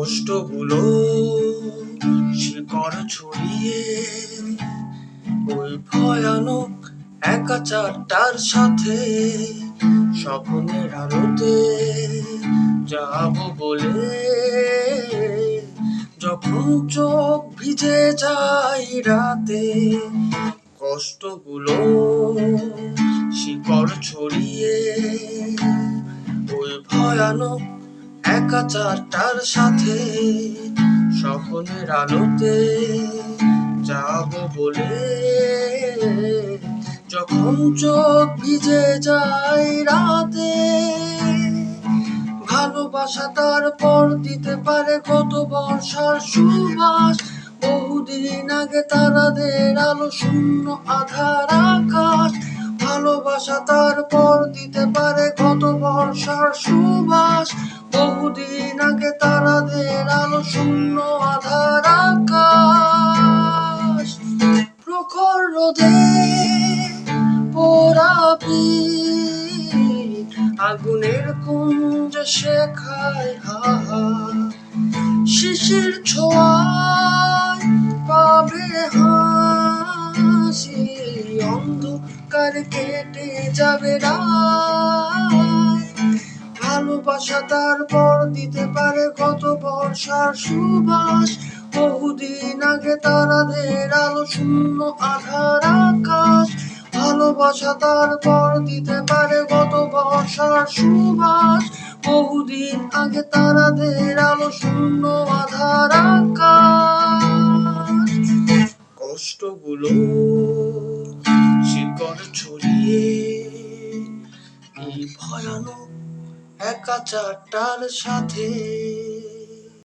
কষ্টগুলো শিকড় ছড়িয়ে ওই ভয়ানক একা চারটার সাথে স্বপ্নের আলোতে যাব বলে যখন চোখ ভিজে যায় রাতে কষ্টগুলো শিকড় ছড়িয়ে ওই ভয়ানক একা চারটার সাথে স্বপ্নের আলোতে যাব বলে যখন চোখ ভিজে যায় রাতে ভালোবাসা তারপর দিতে পারে কত বর্ষার সুবাস বহুদিন আগে তারাদের আলো শূন্য আধার আকাশ ভালোবাসা তারপর দিতে পারে কত বর্ষার সুবাস বহুদিন আগে তারাদের আলো শূন্য আধার আকাশ প্রখর রোদে পোড়া পিঠ আগুনের কুঞ্জ শেখায় হাহা শিশির ছোঁয়ায় পাবে হাসি অন্ধকার কেটে যাবে রাত ভালোবাসা তারপর দিতে পারে কত বর্ষার সুবাস বহুদিন আগে তারাদের আলো শূন্য আধার আকাশ ভালোবাসা তারপর দিতে পারে কত বর্ষার সুবাস বহুদিন আগে তারাদের আলো শূন্য আধার আকাশ কষ্টগুলো শিকড় ছড়িয়ে এই ভয়ানক একা চারটার সাথে